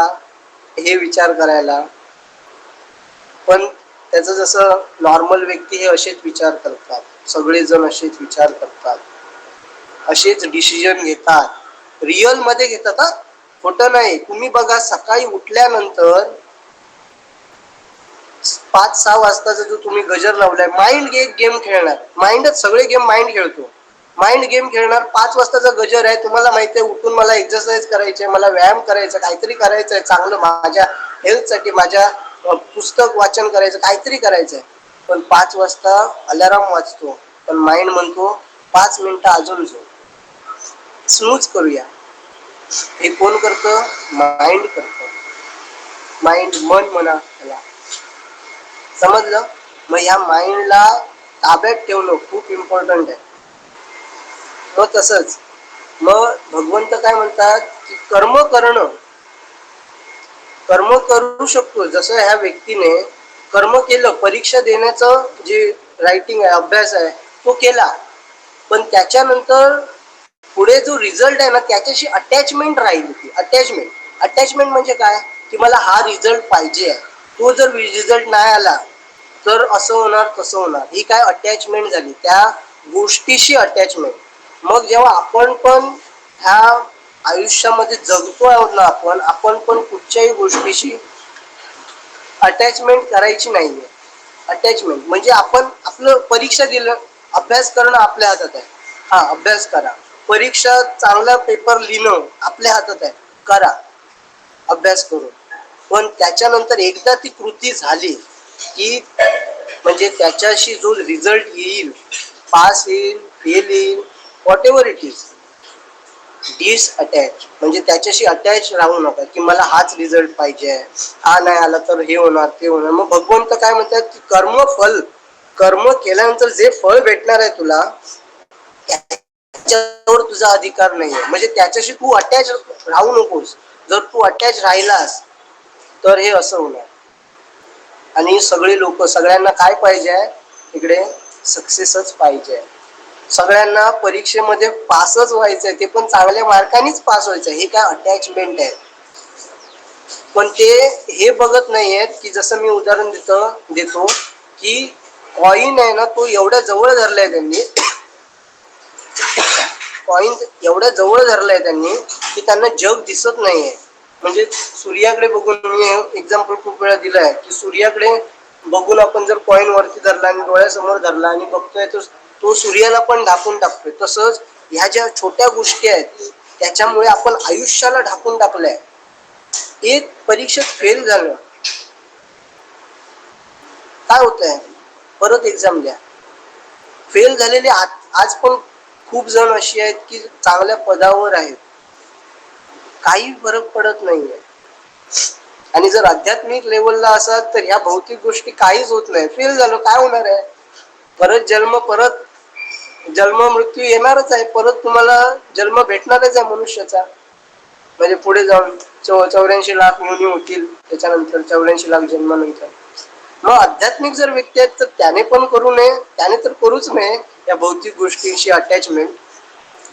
हे विचार करायला. पण त्याचं जसं नॉर्मल व्यक्ती हे असेच विचार करतात, सगळेजण असेच विचार करतात, असेच डिसिजन घेतात, रिअल मध्ये घेतात. हा खोटं नाही. तुम्ही बघा सकाळी उठल्यानंतर 5-6 वाजताचा जो तुम्ही गजर लावलाय, माइंड गेम खेळणार, माइंडच सगळे गेम माइंड खेळतो. माइंड गेम खेळणार. 5 वाजताचा गजर आहे, तुम्हाला माहिती आहे उठून मला एक्सरसाइज करायची आहे, मला व्यायाम करायचा, काहीतरी करायचं आहे चांगलं माझ्या हेल्थसाठी, माझ्या पुस्तक वाचन करायचं, काहीतरी करायचं आहे. पण 5 वाजता अलार्म वाजतो, पण माइंड म्हणतो 5 मिनिटं अजून झोप, स्नूज करूया. हे कोण करतं? माइंड करतं. माइंड, मन म्हणा त्याला, समजलं? मग ह्या माइंडला ताब्यात ठेवणं खूप इम्पॉर्टंट आहे. मग तसंच मग भगवंत काय म्हणतात की कर्म करणं, कर्म करू शकतो. जसं ह्या व्यक्तीने कर्म केलं, परीक्षा देण्याचं जे रायटिंग आहे, अभ्यास आहे तो केला, पण त्याच्यानंतर पुढे जो रिझल्ट आहे ना त्याच्याशी अटॅचमेंट राहील होती. अटॅचमेंट म्हणजे काय की मला हा रिझल्ट पाहिजे आहे, तो जर रिझल्ट नाही आला तर असं होणार तसं होणार, ही काय अटॅचमेंट झाली, त्या गोष्टीशी अटॅचमेंट. मग जेव्हा आपण पण ह्या आयुष्यामध्ये जगतो आहोत ना, आपण पण कुठच्याही गोष्टीशी अटॅचमेंट करायची नाहीये. अटॅचमेंट म्हणजे आपण आपलं परीक्षा दिलं, अभ्यास करणं आपल्या हातात आहे. हा, अभ्यास करा. परीक्षा चांगला पेपर लिहिणं आपल्या हातात आहे. करा अभ्यास करून. पण त्याच्यानंतर एकदा ती कृती झाली की म्हणजे त्याच्याशी जो रिझल्ट येईल, पास येईल, फेल येईल, व्हॉट एव्हर इट इज, डिसअटॅच म्हणजे त्याच्याशी अटॅच राहू नका की मला हाच रिझल्ट पाहिजे, हा नाही आला तर हे होणार ते होणार. मग भगवंत काय म्हणतात की कर्मफल, कर्म केल्यानंतर जे फळ भेटणार आहे तुला त्याच्यावर तुझा अधिकार नाहीये. म्हणजे त्याच्याशी तू अटॅच राहू नकोस. जर तू अटॅच राहिलास तर हे असं होणार. आणि सगळे लोक, सगळ्यांना काय पाहिजे आहे इकडे, सक्सेसच पाहिजे. सगळ्यांना परीक्षेमध्ये पासच व्हायचंय, ते पण चांगल्या मार्कांनीच पास व्हायचंय. हे काय अटॅचमेंट आहे. पण ते हे बघत नाहीयेत की जसं मी उदाहरण देतो की कॉइन आहे ना, तो एवढ्या जवळ धरलाय त्यांनी, कॉइन एवढ्या जवळ धरलाय त्यांनी की त्यांना जग दिसत नाहीये. म्हणजे सूर्याकडे बघून, मी एक्झाम्पल खूप वेळा दिलाय की सूर्याकडे बघून आपण जर कॉइन वरती धरला आणि डोळ्यासमोर धरला आणि बघतोय तो सूर्याला पण ढाकून टाकतोय. तसंच ह्या ज्या छोट्या गोष्टी आहेत त्याच्यामुळे आपण आयुष्याला ढाकून टाकलंय. एक परीक्षेत फेल झालं, काय होतंय, परत एक्झाम द्या. फेल झालेले आज पण खूप जण अशी आहेत की चांगल्या पदावर आहेत, काही फरक पडत नाहीये. आणि जर आध्यात्मिक लेवलला असाल तर ह्या भौतिक गोष्टी काहीच होत नाही. फेल झालं काय होणार आहे, परत जन्म मृत्यू येणारच आहे. परत तुम्हाला जन्म भेटणारच आहे मनुष्याचा. म्हणजे पुढे जाऊन 84 लाख योनी होतील, त्याच्यानंतर 84 लाख जन्मानंतर. मग आध्यात्मिक जर व्यक्ती आहेत तर त्याने पण करू नये, त्याने तर करूच नये या भौतिक गोष्टींशी अटॅचमेंट.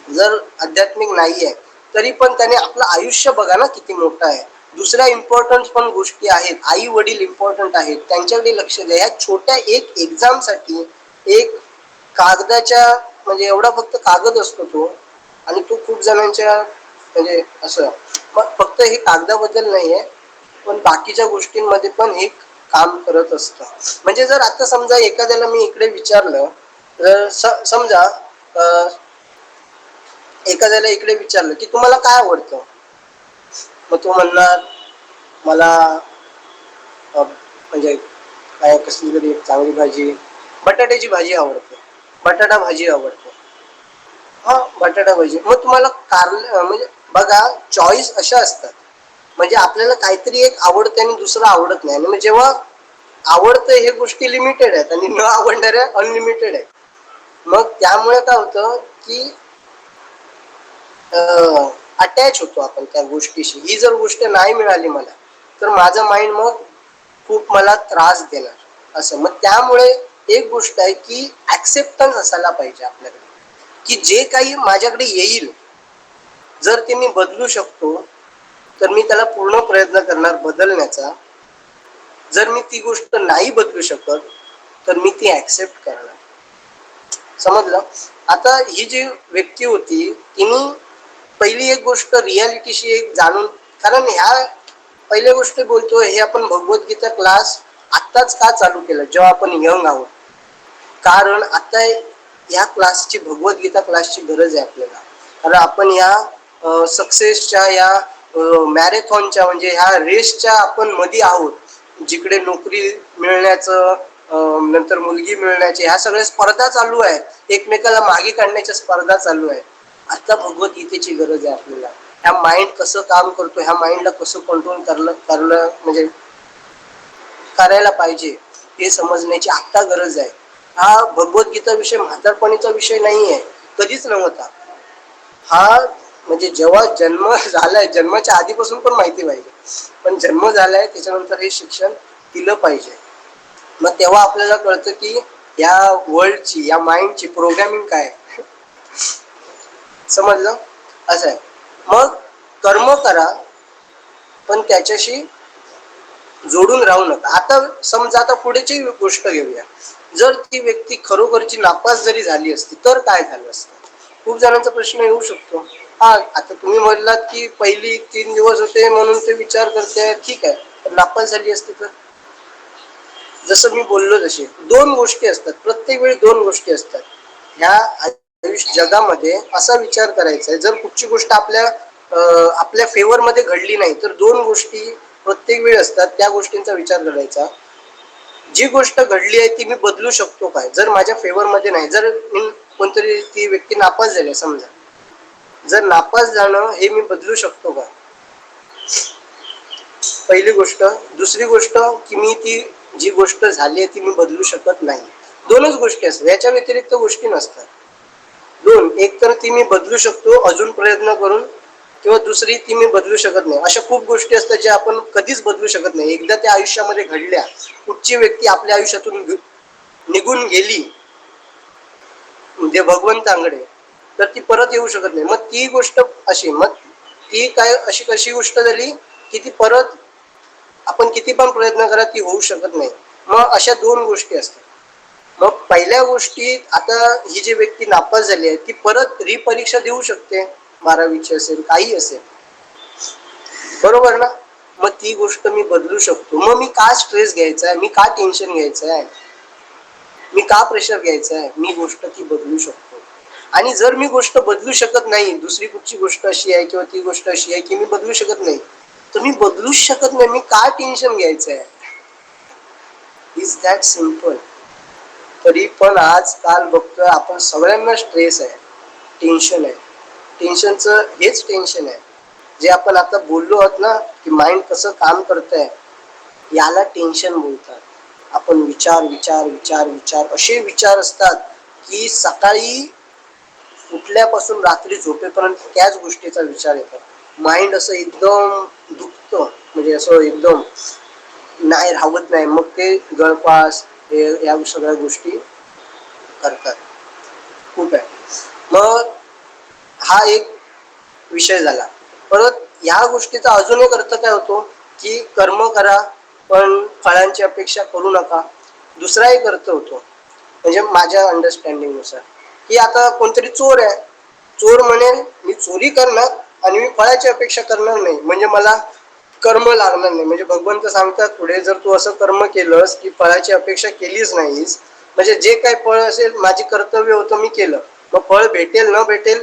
जर आध्यात्मिक नाहीये तरी पण त्याने आपलं आयुष्य बघा ना किती मोठं आहे. दुसऱ्या इम्पॉर्टंट पण गोष्टी आहेत, आई वडील इम्पॉर्टंट आहेत, त्यांच्याकडे लक्ष द्या. या छोट्या एक एक्झाम साठी एक कागदाच्या म्हणजे एवढा फक्त कागद असतो तो, आणि तो खूप जणांच्या म्हणजे असं, मग फक्त हे कागदाबद्दल नाहीये पण बाकीच्या गोष्टींमध्ये पण हे काम करत असतं. म्हणजे जर आता समजा एखाद्याला मी इकडे विचारलं, समजा एखाद्याला इकडे विचारलं की तुम्हाला काय आवडतं, मग तो म्हणणार मला म्हणजे काय कसली तरी एक चांगली भाजी, बटाट्याची भाजी आवडते, बटाटा भाजी आवडते. हा, बटाटा भाजी. मग तुम्हाला म्हणजे बघा, चॉईस अशा असतात. म्हणजे आपल्याला काहीतरी एक आवडते आणि दुसरं आवडत नाही. आणि मग जेव्हा आवडतं हे गोष्टी लिमिटेड आहेत आणि न आवडणाऱ्या अनलिमिटेड आहेत. मग त्यामुळे काय होतं की अटॅच होतो आपण त्या गोष्टीशी. ही जर गोष्ट नाही मिळाली मला तर माझं माइंड मग खूप मला त्रास देणार असं. मग त्यामुळे एक गोष्ट आहे की ऍक्सेप्टन्स असायला पाहिजे आपल्याकडे, की जे काही माझ्याकडे येईल जर ते मी बदलू शकतो तर मी त्याला पूर्ण प्रयत्न करणार बदलण्याचा. जर मी ती गोष्ट नाही बदलू शकत तर मी ती ऍक्सेप्ट करणार. समजलं. आता ही जी व्यक्ती होती तिने पहिली एक गोष्ट रियालिटीशी एक जाणून, कारण ह्या पहिल्या गोष्टी बोलतोय हे आपण भगवद्गीता क्लास आत्ताच का चालू केलं जेव्हा आपण यंग आहोत, कारण आता या क्लासची, भगवद्गीता क्लासची गरज आहे आपल्याला. कारण आपण या सक्सेसच्या या मॅरेथॉनच्या म्हणजे ह्या रेसच्या आपण मध्ये आहोत, जिकडे नोकरी मिळण्याचं नंतर मुलगी मिळण्याचे ह्या सगळ्या स्पर्धा चालू आहेत, एकमेकाला मागे काढण्याच्या स्पर्धा चालू आहेत. आता भगवद्गीतेची गरज आहे आपल्याला. ह्या माइंड कसं काम करतो, ह्या माइंडला कसं कंट्रोल करलं म्हणजे करायला पाहिजे हे समजण्याची आता गरज आहे. हा भगवद्गीता विषय म्हातारपणीचा विषय नाही आहे, कधीच नव्हता. हा म्हणजे जेव्हा जन्म झालाय, जन्माच्या आधीपासून पण माहिती पाहिजे, पण जन्म झालाय त्याच्यानंतर हे शिक्षण दिलं पाहिजे. मग तेव्हा आपल्याला कळतं की या वर्ल्डची, या माइंडची प्रोग्रामिंग काय. समजलं. असं आहे. मग कर्म करा पण त्याच्याशी जोडून राहू नका. आता समजा आता पुढेची गोष्ट घेऊया, जर ती व्यक्ती खरोखरची नापास जरी झाली असती तर काय झालं असतं. खूप जणांचा प्रश्न येऊ शकतो. हा, आता तुम्ही म्हणलात की पहिली 3 दिवस होते म्हणून ते विचार करते, ठीक आहे, नापास झाली असती तर जसं मी बोललो तसे दोन गोष्टी असतात, प्रत्येक वेळी दोन गोष्टी असतात. ह्या आयुष्य जगामध्ये असा विचार करायचा आहे, जर कुठची गोष्ट आपल्या फेवर मध्ये घडली नाही तर दोन गोष्टी प्रत्येक वेळी असतात, त्या गोष्टींचा विचार करायचा. जी गोष्ट घडली आहे ती मी बदलू शकतो काय, जर माझ्या फेवर मध्ये नाही, जर कोणतरी ती व्यक्ती नापास झाली समजा, जर नापास झालं हे मी बदलू शकतो का, पहिली गोष्ट. दुसरी गोष्ट की मी ती जी गोष्ट झाली आहे ती मी बदलू शकत नाही. दोनच गोष्टी असतात, याच्या व्यतिरिक्त गोष्टी नसतात. दोन, एक तर ती मी बदलू शकतो अजून प्रयत्न करून, किंवा दुसरी ती मी बदलू शकत नाही. अशा खूप गोष्टी असतात ज्या आपण कधीच बदलू शकत नाही. एकदा त्या आयुष्यामध्ये घडल्या, कुठची व्यक्ती आपल्या आयुष्यातून निघून गेली म्हणजे भगवंतांकडे, तर ती परत येऊ शकत नाही. मग ती गोष्ट अशी, मग ती काय अशी कशी गोष्ट झाली की ती परत आपण किती पण प्रयत्न करा ती होऊ शकत नाही. मग अशा दोन गोष्टी असतात. मग पहिल्या गोष्टीत आता ही जी व्यक्ती नापास झाली आहे ती परत रिपरीक्षा देऊ शकते, 12वीची असेल काही असेल, बरोबर ना. मग ती गोष्ट मी बदलू शकतो. मग मी का स्ट्रेस घ्यायचा आहे, मी का टेन्शन घ्यायचं आहे, मी का प्रेशर घ्यायचं आहे, मी गोष्ट ती बदलू शकतो. आणि जर मी गोष्ट बदलू शकत नाही, दुसरी कुठची गोष्ट अशी आहे किंवा ती गोष्ट अशी आहे की मी बदलू शकत नाही, तर मी बदलूच शकत नाही, मी का टेन्शन घ्यायचं आहे. Is that simple. तरी पण आजकाल बघतोय आपण सगळ्यांना स्ट्रेस आहे, टेन्शन आहे. टेन्शनचं हेच टेन्शन आहे जे आपण आता बोललो आहोत ना की माइंड कसं काम करतंय, याला टेन्शन बोलतात. आपण विचार विचार विचार विचार असे विचार असतात की सकाळी उठल्यापासून रात्री झोपेपर्यंत त्याच गोष्टीचा विचार येतो. माइंड असं एकदम दुखतं, म्हणजे असं एकदम नाही राहत नाही. मग ते गळफास हे या सगळ्या गोष्टी करतात. खूप आहे. मग हा एक विषय झाला. परत ह्या गोष्टीचा अजून एक अर्थ काय होतो की कर्म करा पण फळांची अपेक्षा करू नका. दुसरा एक अर्थ होतो, म्हणजे माझ्या अंडरस्टँडिंग नुसार, की आता कोणतरी चोर आहे, चोर म्हणेल मी चोरी करणार आणि मी फळाची अपेक्षा करणार नाही, म्हणजे मला कर्म लागणार नाही. म्हणजे भगवंत सांगतात पुढे, जर तू असं कर्म केलंस की फळाची अपेक्षा केलीच नाहीस, म्हणजे जे काही फळ असेल माझे कर्तव्य होतं मी केलं, मग फळ भेटेल न भेटेल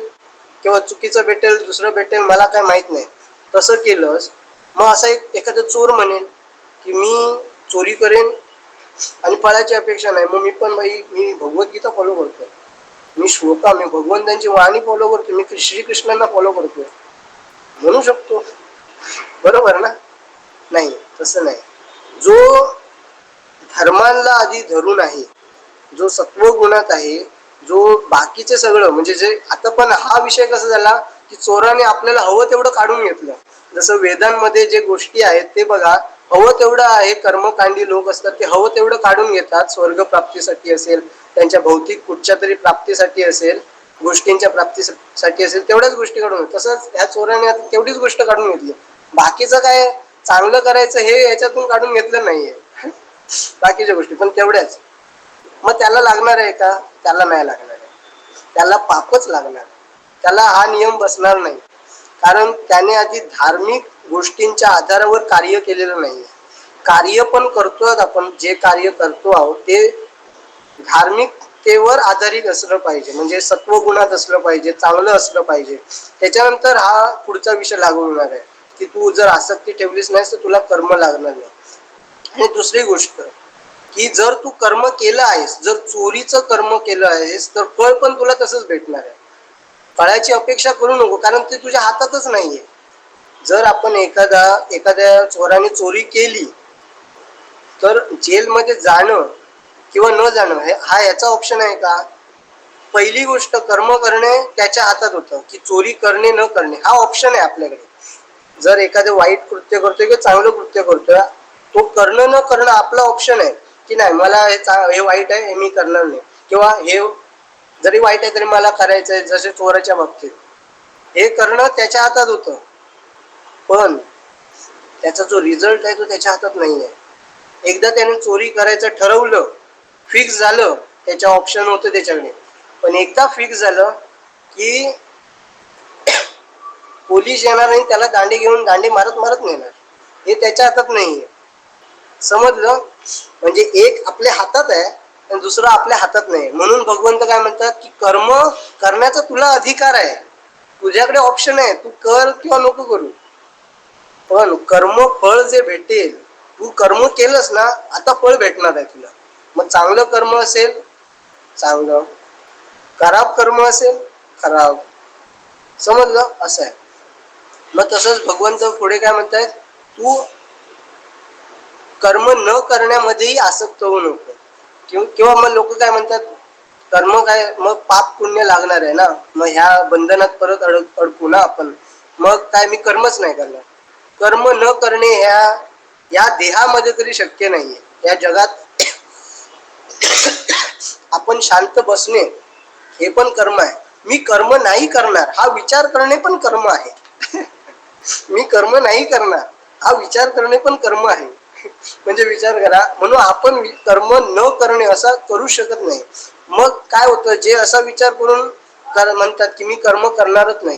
किंवा चुकीचं भेटेल दुसरं भेटेल मला काय माहित नाही, तसं केलंस. मग असा एखादा चोर म्हणेल की मी चोरी करेन आणि फळाची अपेक्षा नाही, मग मी पण मी भगवद्गीता फॉलो करतो, मी श्लोका मी भगवंतांची वाणी फॉलो करतो, मी श्रीकृष्णांना फॉलो करतो म्हणू शकतो, बरोबर ना. नाही, तसं नाही. जो धर्मांना आधी धरून आहे, जो सत्वगुणात आहे, जो बाकीचे सगळं म्हणजे जे आता पण हा विषय कसा झाला की चोराने आपल्याला हवं तेवढं काढून घेतलं. जसं वेदांमध्ये जे गोष्टी आहेत ते बघा, हवं तेवढं आहे, कर्मकांडी लोक असतात ते हवं तेवढं काढून घेतात, स्वर्ग प्राप्तीसाठी असेल, त्यांच्या भौतिक कुठच्या तरी प्राप्तीसाठी असेल, गोष्टींच्या प्राप्तीसाठी असेल, तेवढ्याच गोष्टी काढून. तसंच ह्या चोराने तेवढीच गोष्ट काढून घेतली, बाकीचं काय चांगलं करायचं हे याच्यातून काढून घेतलं नाहीये बाकीच्या गोष्टी पण तेवढ्याच. मग त्याला लागणार आहे का, त्याला नाही लागणार आहे, त्याला पापच लागणार, त्याला हा नियम बसणार नाही, कारण त्याने आधी धार्मिक गोष्टींच्या आधारावर कार्य केलेलं नाही. कार्य पण करतोय आपण, जे कार्य करतो आहोत ते धार्मिकतेवर आधारित असलं पाहिजे, म्हणजे सत्वगुणात असलं पाहिजे, चांगलं असलं पाहिजे. त्याच्यानंतर हा पुढचा विषय लागू होणार आहे की तू जर आसक्ती ठेवलीच नाहीस तर तुला कर्म लागणार नाही. आणि दुसरी गोष्ट की जर तू कर्म केलं आहेस, जर चोरीचं कर्म केलं आहेस तर फळ पण तुला तसंच भेटणार आहे. फळाची अपेक्षा करू नको, कारण ते तुझ्या हातातच नाहीये. जर आपण एखाद्या चोराने चोरी केली तर जेलमध्ये जाणं किंवा न जाणं हा याचा ऑप्शन आहे का. पहिली गोष्ट कर्म करणे त्याच्या हातात होतं, की चोरी करणे न करणे हा ऑप्शन आहे आपल्याकडे. जर एखादं वाईट कृत्य करतोय किंवा चांगलं कृत्य करतोय, तो करणं न करणं आपला ऑप्शन आहे की नाही मला हे वाईट आहे हे मी करणार नाही, किंवा हे जरी वाईट आहे तरी मला करायचं आहे, जसे चोराच्या बाबतीत हे करणं त्याच्या हातात होतं, पण त्याचा जो रिझल्ट आहे तो त्याच्या हातात नाही आहे. एकदा त्याने चोरी करायचं ठरवलं, फिक्स झालं, त्याच्या ऑप्शन होतं त्याच्याकडे, पण एकदा फिक्स झालं की पोलीस येणार नाही, त्याला दांडी घेऊन दांडी मारत मारत नेणार, हे त्याच्या हातात नाहीये. समजलं? म्हणजे एक आपल्या हातात आहे आणि दुसरं आपल्या हातात नाही. म्हणून भगवंत काय म्हणतात की कर्म करण्याचा तुला अधिकार आहे, तुझ्याकडे ऑप्शन आहे, तू कर किंवा नको करू. पण कर्म फळ जे भेटेल, तू कर्म केलंस ना, आता फळ भेटणार आहे तुला. मग चांगलं कर्म असेल चांगलं, खराब कर्म असेल खराब. समजलं? असं आहे. मग तसंच भगवंत पुढे काय म्हणतायत, तू कर्म न करण्यामध्येही आसक्त होऊ नको. किंवा मग लोक काय म्हणतात, कर्म काय मग पाप पुण्य लागणार आहे ना, मग ह्या बंधनात परत अडकू ना आपण, मग काय मी कर्मच नाही करणार. कर्म न करणे या देहामध्ये तरी शक्य नाहीये. या जगात आपण शांत बसणे हे पण कर्म आहे. मी कर्म नाही करणार हा विचार करणे पण कर्म आहे. मी कर्म नाही करणार हा विचार करणे पण कर्म आहे. म्हणजे विचार करा, म्हणून आपण कर्म न करणे असा करू शकत नाही. मग काय होतं, जे असा विचार करून म्हणतात की मी कर्म करणारच नाही,